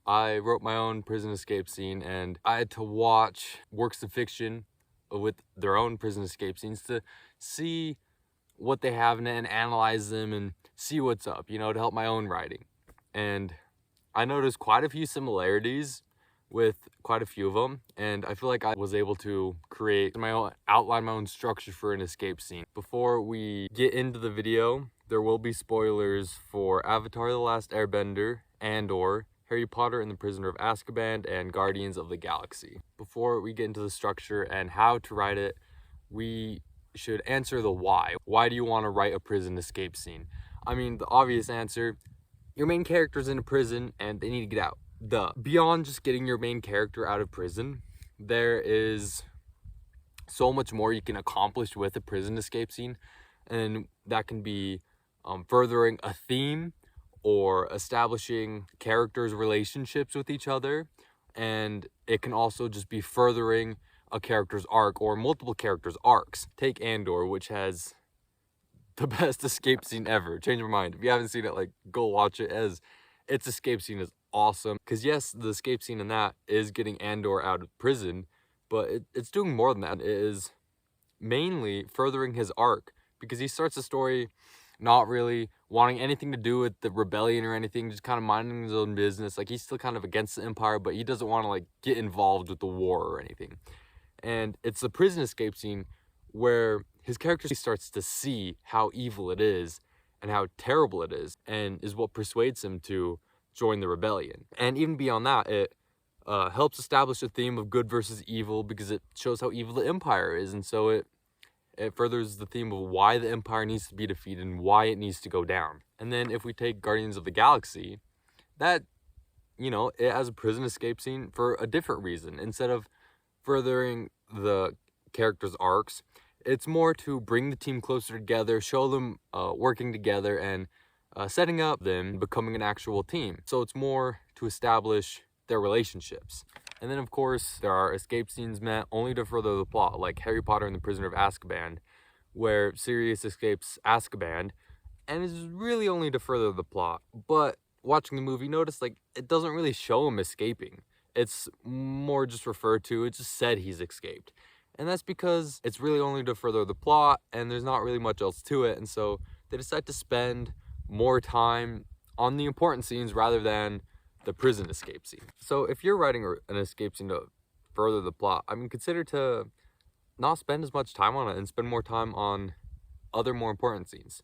I wrote my own prison escape scene, and I had to watch works of fiction with their own prison escape scenes to see what they have in it and analyze them and see what's up, to help my own writing. And I noticed quite a few similarities with quite a few of them, and I feel like I was able to create my own outline, my own structure for an escape scene. Before we get into the video, there will be spoilers for Avatar: The Last Airbender and/or Harry Potter and the Prisoner of Azkaban and Guardians of the Galaxy. Before we get into the structure and how to write it, we should answer the why. Why do you want to write a prison escape scene? I mean, the obvious answer, your main character's in a prison and they need to get out. Duh. Beyond just getting your main character out of prison, there is so much more you can accomplish with a prison escape scene, and that can be furthering a theme or establishing characters' relationships with each other, and it can also just be furthering a character's arc or multiple characters' arcs. Take Andor, which has the best escape scene ever. Change your mind. If you haven't seen it, go watch it, as its escape scene is awesome. Because yes, the escape scene in that is getting Andor out of prison, but it's doing more than that. It is mainly furthering his arc, because he starts the story not really wanting anything to do with the rebellion or anything, just kind of minding his own business. He's still kind of against the Empire, but he doesn't want to get involved with the war or anything. And it's the prison escape scene where his character starts to see how evil it is and how terrible it is, and is what persuades him to join the rebellion. And even beyond that, it helps establish a theme of good versus evil, because it shows how evil the Empire is, and so it furthers the theme of why the Empire needs to be defeated and why it needs to go down. And then if we take Guardians of the Galaxy, that, it has a prison escape scene for a different reason. Instead of furthering the characters' arcs, it's more to bring the team closer together, show them working together, and setting up them becoming an actual team. So it's more to establish their relationships. And then, of course, there are escape scenes meant only to further the plot, like Harry Potter and the Prisoner of Azkaban, where Sirius escapes Azkaban, and is really only to further the plot. But watching the movie, notice, it doesn't really show him escaping. It's more just referred to, it just said he's escaped. And that's because it's really only to further the plot, and there's not really much else to it, and so they decide to spend more time on the important scenes rather than the prison escape scene. So if you're writing an escape scene to further the plot, consider to not spend as much time on it and spend more time on other more important scenes.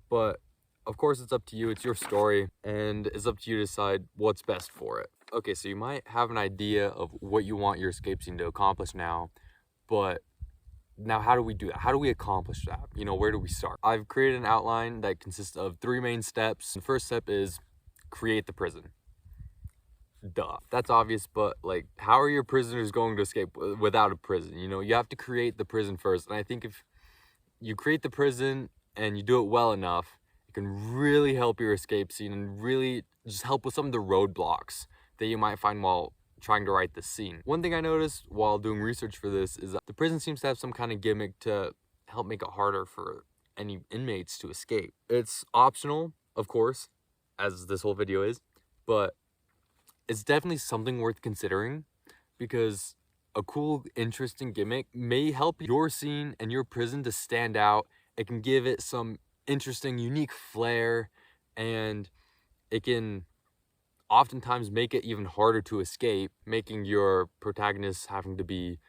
But of course, it's up to you. It's your story, and it's up to you to decide what's best for it. Okay, so you might have an idea of what you want your escape scene to accomplish now, but now how do we do that? How do we accomplish that? Where do we start? I've created an outline that consists of 3 main steps. The first step is create the prison. Duh. That's obvious, but how are your prisoners going to escape without a prison? You have to create the prison first. And I think if you create the prison and you do it well enough, it can really help your escape scene and really just help with some of the roadblocks that you might find while trying to write this scene. One thing I noticed while doing research for this is that the prison seems to have some kind of gimmick to help make it harder for any inmates to escape. It's optional, of course, as this whole video is, but it's definitely something worth considering, because a cool, interesting gimmick may help your scene and your prison to stand out. It can give it some interesting, unique flair, and it can oftentimes make it even harder to escape, making your protagonist having to be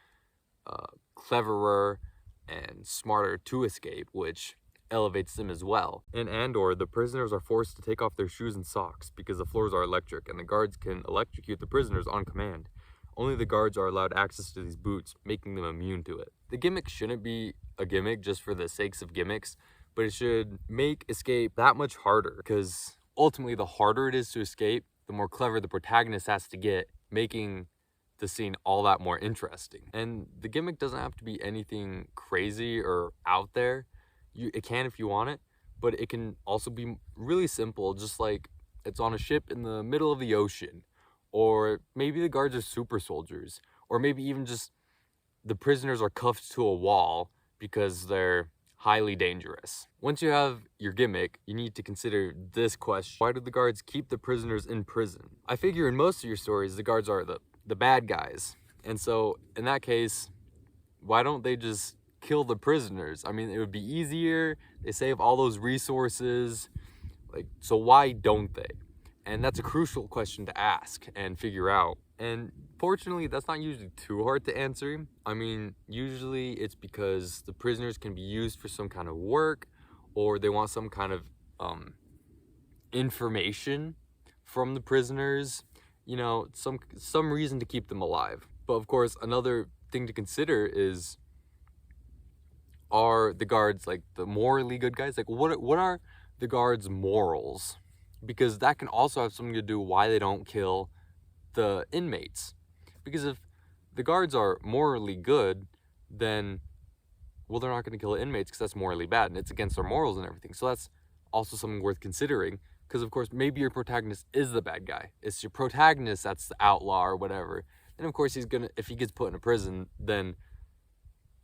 cleverer and smarter to escape, which elevates them as well. In Andor, the prisoners are forced to take off their shoes and socks because the floors are electric, and the guards can electrocute the prisoners on command. Only the guards are allowed access to these boots, making them immune to it. The gimmick shouldn't be a gimmick just for the sakes of gimmicks, but it should make escape that much harder, because ultimately the harder it is to escape, the more clever the protagonist has to get, making the scene all that more interesting. And the gimmick doesn't have to be anything crazy or out there. It can if you want it, but it can also be really simple, just like it's on a ship in the middle of the ocean, or maybe the guards are super soldiers, or maybe even just the prisoners are cuffed to a wall because they're highly dangerous. Once you have your gimmick, you need to consider this question. Why do the guards keep the prisoners in prison? I figure in most of your stories, the guards are the bad guys. And so in that case, why don't they just kill the prisoners? I mean, it would be easier. They save all those resources. Like, so why don't they? And that's a crucial question to ask and figure out. And fortunately, that's not usually too hard to answer. I mean, usually it's because the prisoners can be used for some kind of work, or they want some kind of information from the prisoners, you know, some reason to keep them alive. But of course, another thing to consider is, are the guards like the morally good guys? Like, what are the guards' morals? Because that can also have something to do why they don't kill the inmates. Because if the guards are morally good, then, well, they're not going to kill the inmates because that's morally bad and it's against their morals and everything. So that's also something worth considering. Because of course, maybe your protagonist is the bad guy. It's your protagonist that's the outlaw or whatever. And of course, if he gets put in a prison, then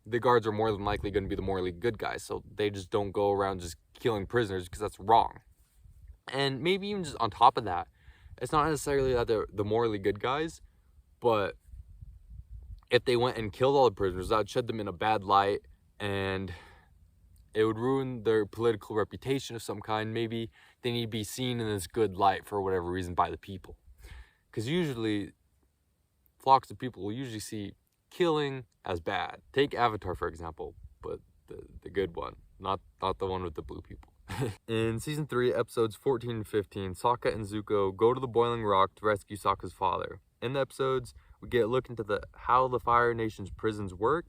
the guards are more than likely going to be the morally good guys. So they just don't go around just killing prisoners because that's wrong. And maybe even just on top of that, it's not necessarily that they're the morally good guys, but if they went and killed all the prisoners, that would shed them in a bad light and it would ruin their political reputation of some kind. Maybe they need to be seen in this good light for whatever reason by the people. Because usually, flocks of people will usually see killing as bad. Take Avatar, for example, but the good one, not the one with the blue people. In Season 3, Episodes 14 and 15, Sokka and Zuko go to the Boiling Rock to rescue Sokka's father. In the episodes, we get a look into how the Fire Nation's prisons work.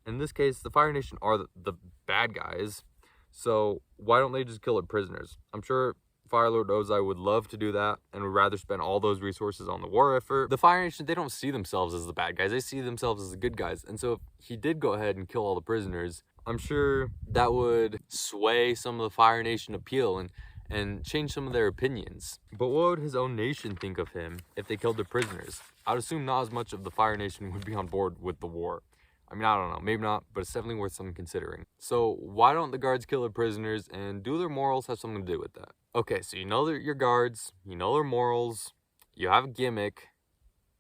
In this case, the Fire Nation are the bad guys, so why don't they just kill the prisoners? I'm sure Fire Lord Ozai would love to do that and would rather spend all those resources on the war effort. The Fire Nation, they don't see themselves as the bad guys. They see themselves as the good guys. And so if he did go ahead and kill all the prisoners, I'm sure that would sway some of the Fire Nation appeal and change some of their opinions. But what would his own nation think of him if they killed the prisoners? I'd assume not as much of the Fire Nation would be on board with the war. I mean, I don't know, maybe not, but it's definitely worth some considering. So why don't the guards kill the prisoners, and do their morals have something to do with that? Okay, so you know your guards, you know their morals, you have a gimmick.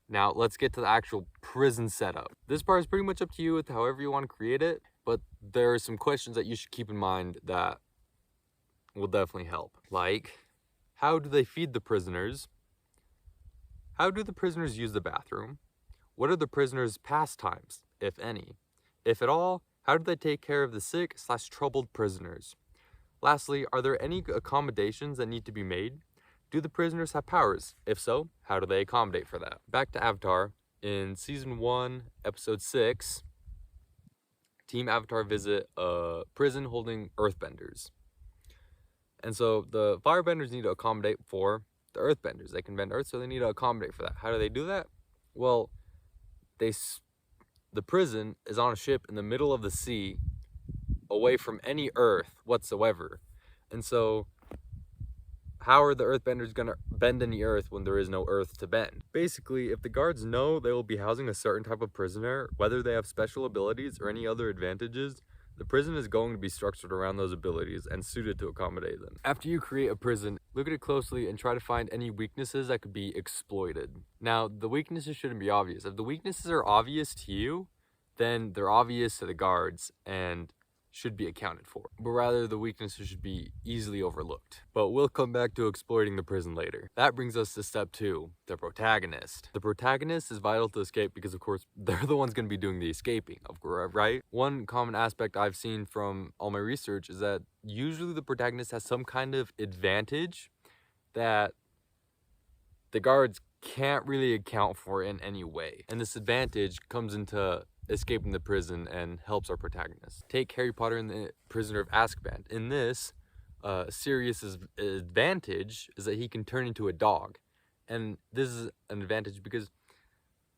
Now let's get to the actual prison setup. This part is pretty much up to you with however you want to create it, but there are some questions that you should keep in mind that will definitely help. Like, how do they feed the prisoners? How do the prisoners use the bathroom? What are the prisoners' pastimes, if any? If at all, how do they take care of the sick/troubled prisoners? Lastly, are there any accommodations that need to be made? Do the prisoners have powers? If so, how do they accommodate for that? Back to Avatar. In Season 1, Episode 6, Team Avatar visit a prison holding earthbenders. And so the firebenders need to accommodate for the earthbenders. They can bend earth, so they need to accommodate for that. How do they do that? Well, the prison is on a ship in the middle of the sea, away from any earth whatsoever. And so how are the earthbenders going to bend any earth when there is no earth to bend? Basically, if the guards know they will be housing a certain type of prisoner, whether they have special abilities or any other advantages, the prison is going to be structured around those abilities and suited to accommodate them. After you create a prison, look at it closely and try to find any weaknesses that could be exploited. Now, the weaknesses shouldn't be obvious. If the weaknesses are obvious to you, then they're obvious to the guards and should be accounted for. But rather, the weaknesses should be easily overlooked. But we'll come back to exploiting the prison later. That brings us to step 2, the protagonist. The protagonist is vital to escape because, of course, they're the ones going to be doing the escaping, right? One common aspect I've seen from all my research is that usually the protagonist has some kind of advantage that the guards can't really account for in any way. And this advantage comes into escaping the prison and helps our protagonist. Take Harry Potter and the Prisoner of Azkaban. In this, Sirius's advantage is that he can turn into a dog. And this is an advantage because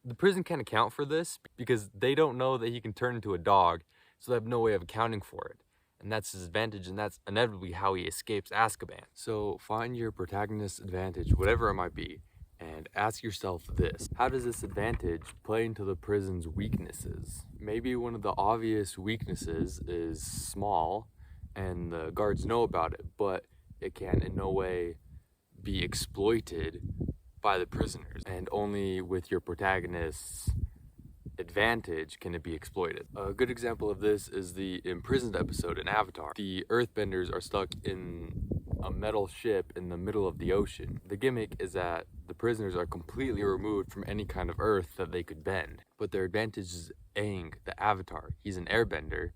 the prison can't account for this because they don't know that he can turn into a dog, so they have no way of accounting for it. And that's his advantage, and that's inevitably how he escapes Azkaban. So find your protagonist's advantage, whatever it might be, and ask yourself this: how does this advantage play into the prison's weaknesses? Maybe one of the obvious weaknesses is small, and the guards know about it, but it can in no way be exploited by the prisoners, and only with your protagonist's advantage can it be exploited. A good example of this is the imprisoned episode in Avatar. The earthbenders are stuck in a metal ship in the middle of the ocean. The gimmick is that the prisoners are completely removed from any kind of earth that they could bend, but their advantage is Aang, the Avatar. He's an airbender,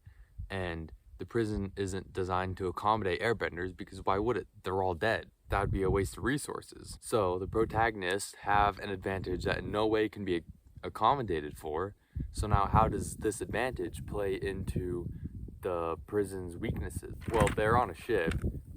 and the prison isn't designed to accommodate airbenders because why would it? They're all dead. That would be a waste of resources. So the protagonists have an advantage that in no way can be accommodated for. So now how does this advantage play into the prison's weaknesses? Well, they're on a ship,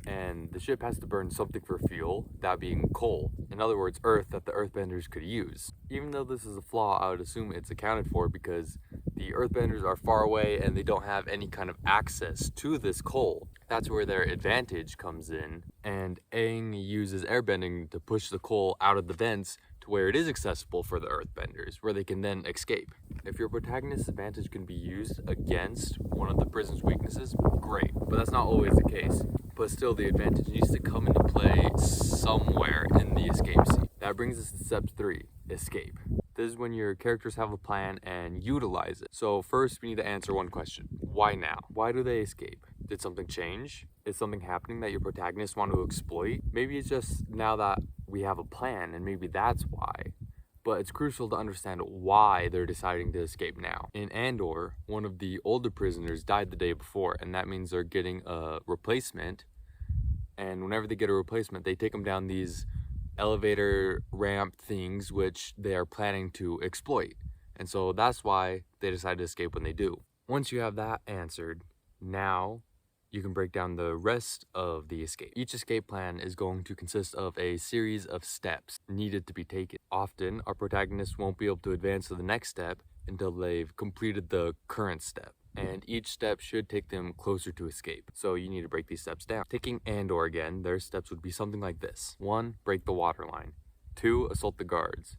and the ship has to burn something for fuel, that being coal. In other words, earth that the earthbenders could use. Even though this is a flaw, I would assume it's accounted for because the earthbenders are far away and they don't have any kind of access to this coal. That's where their advantage comes in, and Aang uses airbending to push the coal out of the vents to where it is accessible for the earthbenders, where they can then escape. If your protagonist's advantage can be used against one of the prison's weaknesses, great, but that's not always the case. But still, the advantage needs to come into play somewhere in the escape scene. That brings us to step 3, escape. This is when your characters have a plan and utilize it. So first we need to answer one question. Why now? Why do they escape? Did something change? Is something happening that your protagonists want to exploit? Maybe it's just now that we have a plan and maybe that's why. But it's crucial to understand why they're deciding to escape now. In Andor, one of the older prisoners died the day before, and that means they're getting a replacement. And whenever they get a replacement, they take them down these elevator ramp things which they are planning to exploit. And so that's why they decide to escape when they do. Once you have that answered, now you can break down the rest of the escape. Each escape plan is going to consist of a series of steps needed to be taken. Often, our protagonists won't be able to advance to the next step until they've completed the current step. And each step should take them closer to escape. So you need to break these steps down. Taking Andor again, their steps would be something like this. 1, break the water line. 2, assault the guards.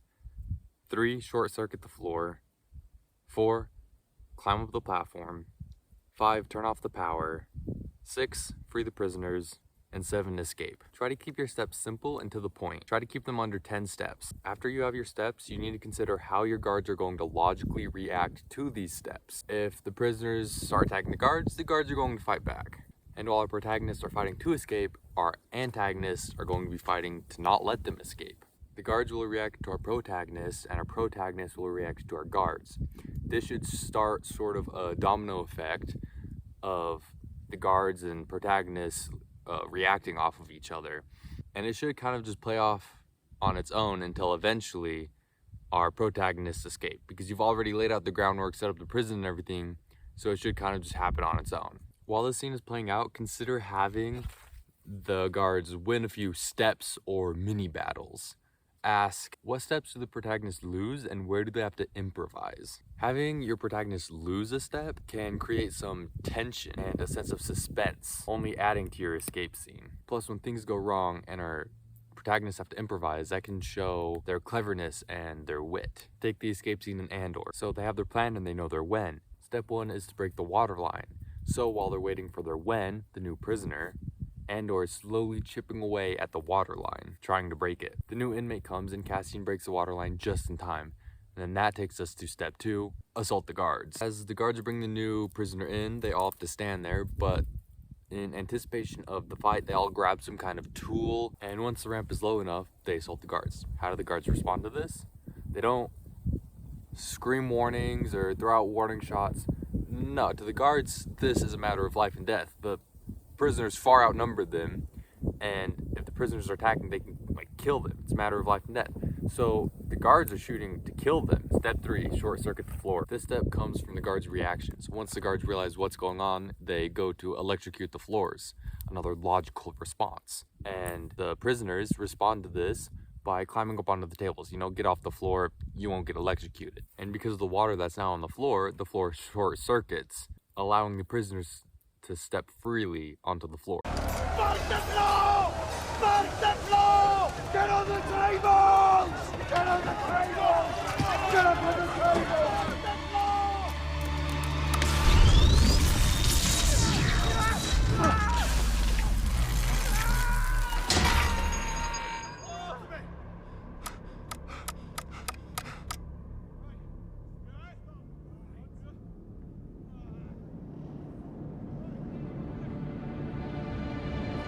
3, short circuit the floor. 4, climb up the platform. 5, turn off the power. 6, free the prisoners. And 7, escape. Try to keep your steps simple and to the point. Try to keep them under 10 steps. After you have your steps, you need to consider how your guards are going to logically react to these steps. If the prisoners start attacking the guards are going to fight back. And while our protagonists are fighting to escape, our antagonists are going to be fighting to not let them escape. The guards will react to our protagonists, and our protagonists will react to our guards. This should start sort of a domino effect of the guards and protagonists reacting off of each other, and it should kind of just play off on its own until eventually our protagonists escape, because you've already laid out the groundwork, set up the prison and everything, so it should kind of just happen on its own. While this scene is playing out, consider having the guards win a few steps or mini battles. Ask, what steps do the protagonists lose and where do they have to improvise? Having your protagonist lose a step can create some tension and a sense of suspense, only adding to your escape scene. Plus, when things go wrong and our protagonists have to improvise, that can show their cleverness and their wit. Take the escape scene in Andor. So they have their plan and they know their when. Step 1 is to break the water line. So while they're waiting for their when, the new prisoner, Andor is slowly chipping away at the water line, trying to break it. The new inmate comes and Cassian breaks the water line just in time. And then that takes us to step 2, assault the guards. As the guards bring the new prisoner in, they all have to stand there, but in anticipation of the fight, they all grab some kind of tool, and once the ramp is low enough, they assault the guards. How do the guards respond to this? They don't scream warnings or throw out warning shots. No, to the guards, this is a matter of life and death. The prisoners far outnumber them, and if the prisoners are attacking, they can kill them. It's a matter of life and death. So the guards are shooting to kill them. Step 3, short circuit the floor. This step comes from the guards' reactions. Once the guards realize what's going on, they go to electrocute the floors, another logical response. And the prisoners respond to this by climbing up onto the tables. Get off the floor, you won't get electrocuted. And because of the water that's now on the floor short circuits, allowing the prisoners to step freely onto the floor. Spark the floor! Spark the floor! Get on the tables! Get on the tables! Get up on the tables! Spark the floor!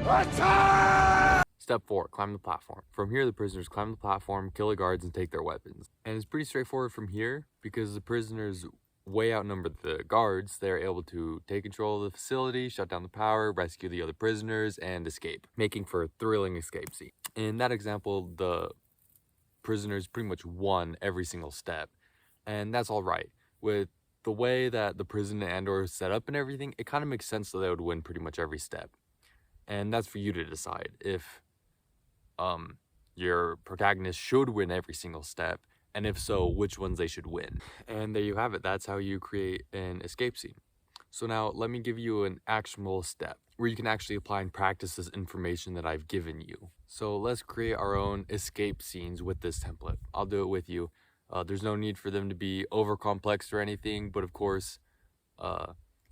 Attack! Step 4, climb the platform. From here, the prisoners climb the platform, kill the guards, and take their weapons. And it's pretty straightforward from here because the prisoners way outnumber the guards. They're able to take control of the facility, shut down the power, rescue the other prisoners, and escape, making for a thrilling escape scene. In that example, the prisoners pretty much won every single step, and that's all right. With the way that the prison and or is set up and everything, it kind of makes sense that they would win pretty much every step. And that's for you to decide if your protagonist should win every single step, and if so, which ones they should win. And there you have it. That's how you create an escape scene. So now let me give you an actionable step where you can actually apply and practice this information that I've given you. So let's create our own escape scenes with this template. I'll do it with you. There's no need for them to be over complex or anything, but of course,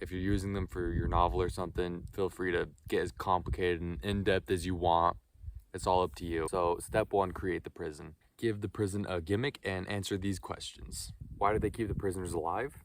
if you're using them for your novel or something, feel free to get as complicated and in-depth as you want. It's all up to you. So step 1, create the prison. Give the prison a gimmick and answer these questions. Why do they keep the prisoners alive?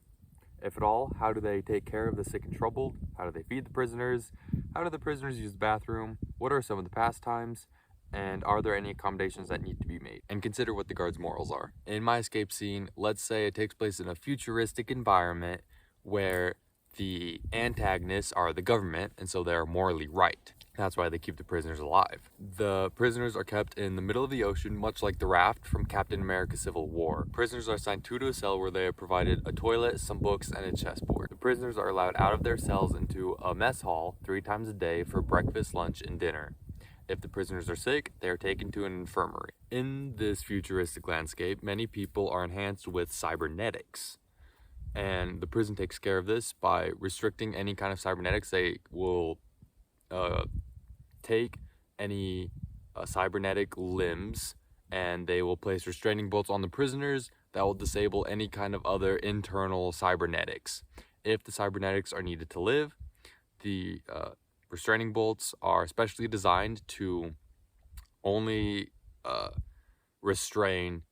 If at all, how do they take care of the sick and troubled? How do they feed the prisoners? How do the prisoners use the bathroom? What are some of the pastimes? And are there any accommodations that need to be made? And consider what the guards' morals are. In my escape scene, let's say it takes place in a futuristic environment where the antagonists are the government, and so they're morally right. That's why they keep the prisoners alive. The prisoners are kept in the middle of the ocean, much like the raft from Captain America Civil War. Prisoners are assigned to a cell where they are provided a toilet, some books, and a chessboard. The prisoners are allowed out of their cells into a mess hall 3 times a day for breakfast, lunch, and dinner. If the prisoners are sick, they are taken to an infirmary. In this futuristic landscape, many people are enhanced with cybernetics. And the prison takes care of this by restricting any kind of cybernetics. They will take any cybernetic limbs, and they will place restraining bolts on the prisoners that will disable any kind of other internal cybernetics. If the cybernetics are needed to live, the restraining bolts are specially designed to only restrain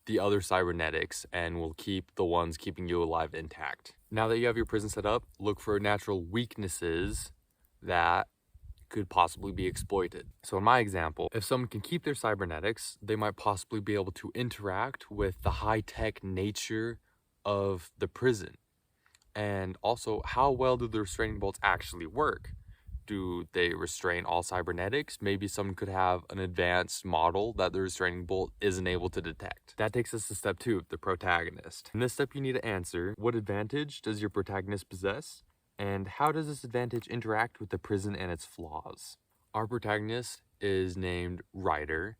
the other cybernetics and will keep the ones keeping you alive intact. Now that you have your prison set up, look for natural weaknesses that could possibly be exploited. So in my example, if someone can keep their cybernetics, they might possibly be able to interact with the high-tech nature of the prison. And also, how well do the restraining bolts actually work? Do they restrain all cybernetics? Maybe someone could have an advanced model that the restraining bolt isn't able to detect. That takes us to step 2, the protagonist. In this step, you need to answer, what advantage does your protagonist possess? And how does this advantage interact with the prison and its flaws? Our protagonist is named Ryder,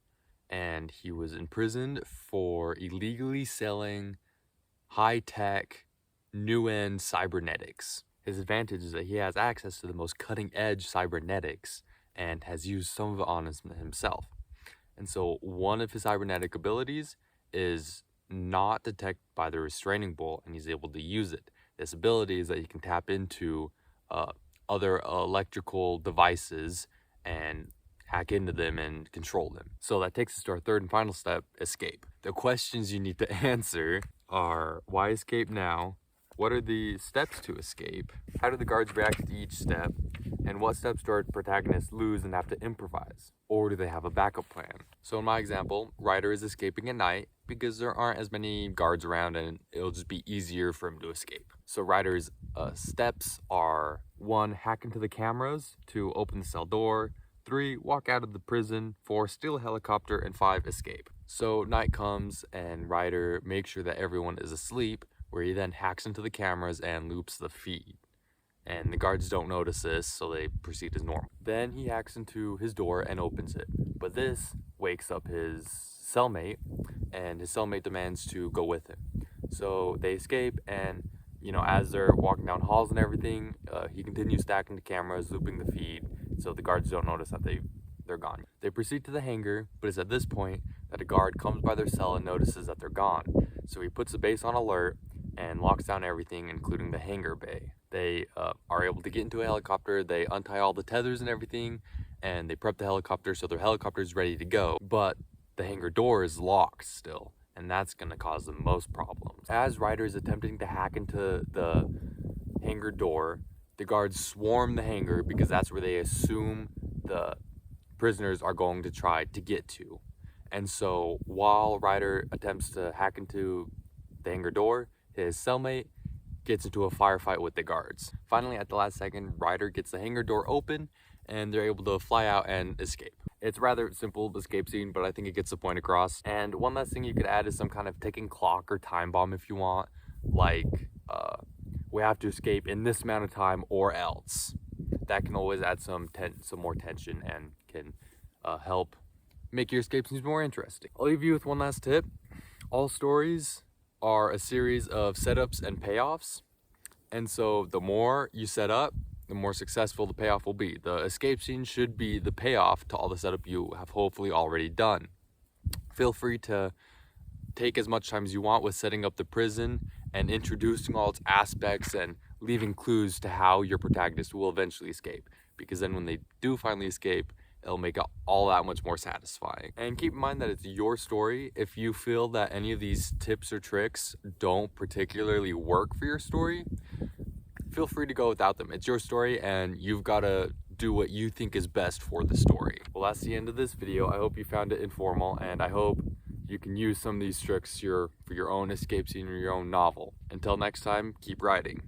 and he was imprisoned for illegally selling high-tech, new-end cybernetics. His advantage is that he has access to the most cutting-edge cybernetics and has used some of it on himself. And so one of his cybernetic abilities is not detected by the restraining bolt, and he's able to use it. This ability is that he can tap into other electrical devices and hack into them and control them. So that takes us to our 3rd and final step, escape. The questions you need to answer are, why escape now? What are the steps to escape? How do the guards react to each step? And what steps do our protagonists lose and have to improvise? Or do they have a backup plan? So in my example, Ryder is escaping at night because there aren't as many guards around and it'll just be easier for him to escape. So Ryder's steps are 1, hack into the cameras, 2, open the cell door, 3, walk out of the prison, 4, steal a helicopter, and 5, escape. So night comes and Ryder makes sure that everyone is asleep, where he then hacks into the cameras and loops the feed. And the guards don't notice this, so they proceed as normal. Then he hacks into his door and opens it. But this wakes up his cellmate, and his cellmate demands to go with him. So they escape, and as they're walking down halls and everything, he continues stacking the cameras, looping the feed, so the guards don't notice that they're gone. They proceed to the hangar, but it's at this point that a guard comes by their cell and notices that they're gone. So he puts the base on alert and locks down everything, including the hangar bay. They are able to get into a helicopter, they untie all the tethers and everything, and they prep the helicopter so their helicopter is ready to go. But the hangar door is locked still, and that's going to cause the most problems. As Ryder is attempting to hack into the hangar door, the guards swarm the hangar because that's where they assume the prisoners are going to try to get to. And so while Ryder attempts to hack into the hangar door, his cellmate gets into a firefight with the guards. Finally, at the last second, Ryder gets the hangar door open and they're able to fly out and escape. It's rather simple escape scene, but I think it gets the point across. And one last thing you could add is some kind of ticking clock or time bomb if you want, like we have to escape in this amount of time or else. That can always add some more tension and can help make your escape scenes more interesting. I'll leave you with one last tip. All stories are a series of setups and payoffs. And so the more you set up, the more successful the payoff will be. The escape scene should be the payoff to all the setup you have hopefully already done. Feel free to take as much time as you want with setting up the prison and introducing all its aspects and leaving clues to how your protagonist will eventually escape. Because then when they do finally escape, it'll make it all that much more satisfying. And keep in mind that it's your story. If you feel that any of these tips or tricks don't particularly work for your story, feel free to go without them. It's your story and you've got to do what you think is best for the story. Well, that's the end of this video. I hope you found it informal and I hope you can use some of these tricks for your own escape scene or your own novel. Until next time, keep writing.